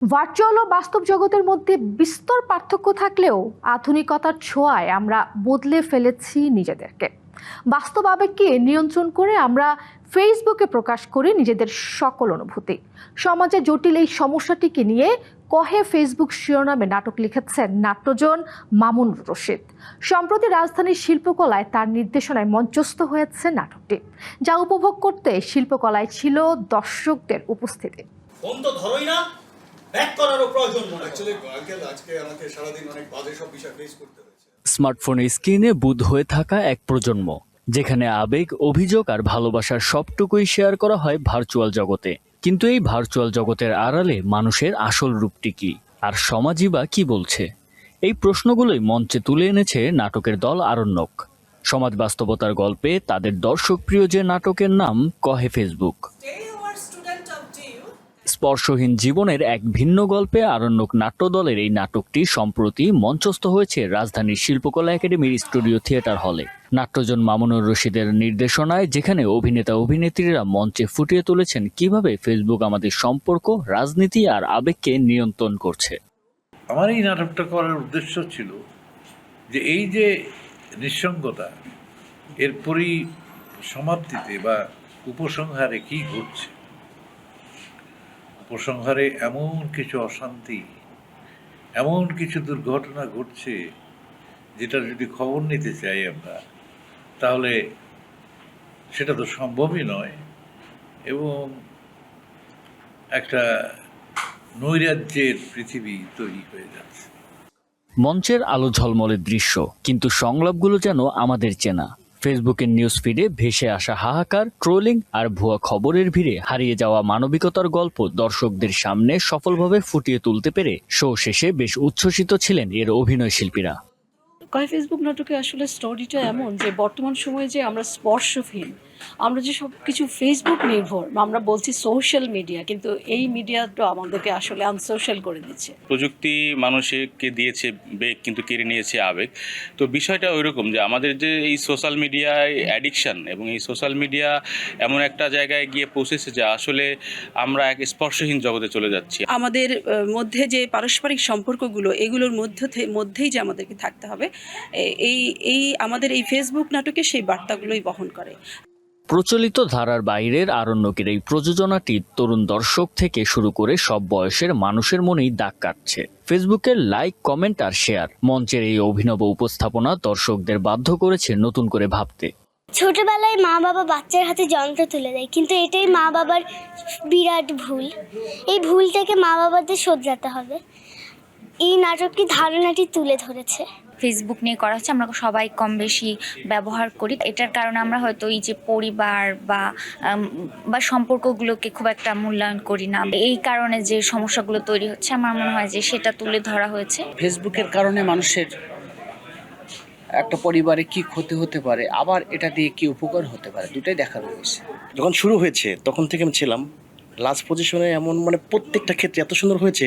Virtual ও বাস্তব জগতের মধ্যে বিস্তর পার্থক্য থাকলেও আধুনিকতার ছোঁয়ায় আমরা বদলে ফেলেছি নিজেদেরকে। বাস্তব আবেগকে নিয়ন্ত্রণ করে আমরা ফেসবুকে প্রকাশ করি নিজেদের সকল অনুভূতি। সমাজে জটিল এই সমস্যাটিকে নিয়ে কহে ফেসবুক শিরোনামে নাটক লিখেছেন নাট্যজন মামুনুর রশিদ। সম্প্রতি রাজধানীর শিল্পকলায় তার নির্দেশনায় মঞ্চস্থ হয়েছে নাটকটি, যা উপভোগ করতে শিল্পকলায় ছিল দর্শকদের উপস্থিতি। ফোন তো ধরোই না, ব্যাক করারও প্রয়োজন নেই। অ্যাকচুয়ালি আঙ্কেল আজকে আমাকে সারাদিন অনেক বাজে সব বিষয় ফেস করতে হয়েছে। স্মার্টফোনের স্ক্রিনে বুঁদ হয়ে থাকা এক প্রজন্ম, যেখানে আবেগ, অভিযোগ আর ভালোবাসার সবটুকুই শেয়ার করা হয় ভার্চুয়াল জগতে। কিন্তু এই ভার্চুয়াল জগতের আড়ালে মানুষের আসল রূপটি কি, আর সমাজই বা কি বলছে? এই প্রশ্নগুলোই মঞ্চে তুলে এনেছে নাটকের দল আরণ্যক। সমাজ বাস্তবতার গল্পে তাদের দর্শকপ্রিয় যে নাটকের নাম কহে ফেসবুক। স্পর্শহীন জীবনের এক ভিন্ন গল্পে আরণ্যক নাট্য দলের এই নাটকটি সম্প্রতি মঞ্চস্থ হয়েছে রাজধানীর শিল্পকলা একাডেমির স্টুডিও থিয়েটার হলে। নাট্যজন মামুনুর রশিদের নির্দেশনায়, যেখানে অভিনেতা অভিনেত্রীরা মঞ্চে ফুটিয়ে তুলেছেন কিভাবে ফেসবুক আমাদের সম্পর্ক, রাজনীতি আর আবেগকে নিয়ন্ত্রণ করছে। আমার এই নাটকটা করার উদ্দেশ্য ছিল যে এই যে নিঃসঙ্গতা, এর সমাপ্তিতে বা উপসংহারে কি ঘটছে। উপসংহারে এমন কিছু অশান্তি, এমন কিছু দুর্ঘটনা ঘটছে, যেটা যদি খবর নিতে চাই আমরা, তাহলে সেটা তো সম্ভবই নয়, এবং একটা নৈরাজ্যের পৃথিবী তৈরি হয়ে যাচ্ছে। মঞ্চের আলো ঝলমলের দৃশ্য, কিন্তু সংলাপগুলো যেন আমাদের চেনা। ফেসবুকের নিউজ ফিডে ভেসে আসা হাহাকার, ট্রোলিং আর ভুয়া খবরের ভিড়ে হারিয়ে যাওয়া মানবিকতার গল্প দর্শকদের সামনে সফলভাবে ফুটিয়ে তুলতে পেরে শো শেষে বেশ উচ্ছ্বসিত ছিলেন এর অভিনয় শিল্পীরা। কয় ফেসবুক নাটকে আসলে স্টোরিটা এমন যে বর্তমান সময়ে যে আমরা স্পর্শহীন, আমরা যে সব কিছু ফেসবুক নির্ভর, আমরা বলছি সোশ্যাল মিডিয়া, কিন্তু এই মিডিয়াটা আমাদেরকে আসলে আনসোশ্যাল করে দিচ্ছে। প্রযুক্তি মানুষকে দিয়েছে বেগ, কিন্তু কেড়ে নিয়েছে আবেগ। তো বিষয়টা ওইরকম যে আমাদের যে এই সোশ্যাল মিডিয়ায় অ্যাডিকশান, এবং এই সোশ্যাল মিডিয়া এমন একটা জায়গায় গিয়ে পৌঁছেছে যে আসলে আমরা এক স্পর্শহীন জগতে চলে যাচ্ছি। আমাদের মধ্যে যে পারস্পরিক সম্পর্কগুলো, এগুলোর মধ্যেই যে আমাদেরকে থাকতে হবে, এই আমাদের এই ফেসবুক নাটকে সেই বার্তাগুলোই বহন করে। প্রচলিত ধারার বাইরের আরণ্যকের এই প্রযোজনাটি তরুণ দর্শক থেকে শুরু করে সব বয়সের মানুষের মনেই দাগ কাটছে। ফেসবুকের লাইক, কমেন্ট আর শেয়ার। মঞ্চের এই অভিনব উপস্থাপনা দর্শকদের বাধ্য করেছে নতুন করে ভাবতে। ছোটবেলায় মা বাবা বাচ্চার হাতে যন্ত্র তুলে দেয়, কিন্তু এটাই মা বাবার বিরাট ভুল। এই ভুলটাকে মা বাবাদের শোধরাতে হবে। এই নাটকটি ধারণাটি তুলে ধরেছে। ফেসবুক নিয়ে করা হচ্ছে, আমরা সবাই কম বেশি ব্যবহার করি। এটার কারণে আমরা হয়তো এই যে পরিবার বা সম্পর্কগুলোকে খুব একটা মূল্যায়ন করি না। এই কারণে যে সমস্যাগুলো তৈরি হচ্ছে, আমার মনে হয় যে সেটা তুলে ধরা হয়েছে। ফেসবুকের কারণে মানুষের একটা পরিবারে কি ক্ষতি হতে পারে, আবার এটা দিয়ে কি উপকার হতে পারে, দুটাই দেখা রয়েছে। যখন শুরু হয়েছে তখন থেকে আমি ছিলাম লাস্ট পজিশনে, এমন প্রত্যেকটা ক্ষেত্রে এত সুন্দর হয়েছে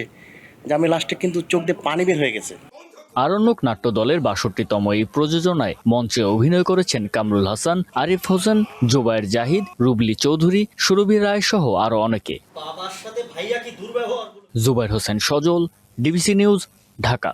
যে আমি লাস্টে কিন্তু চোখ দিয়ে পানি বের হয়ে গেছে। আরণ্যক নাট্য দলের ৬২তম এই প্রযোজনায় মঞ্চে অভিনয় করেছেন কামরুল হাসান, আরিফ হোসেন, জোবায়ের জাহিদ, রুবলি চৌধুরী, সুরভি রায় সহ আরো অনেকে। বাবার সাথে ভাইয়া কি দুর্ব্যবহার। জুবায়ের হোসেন সজল, ডিবিসি নিউজ, ঢাকা।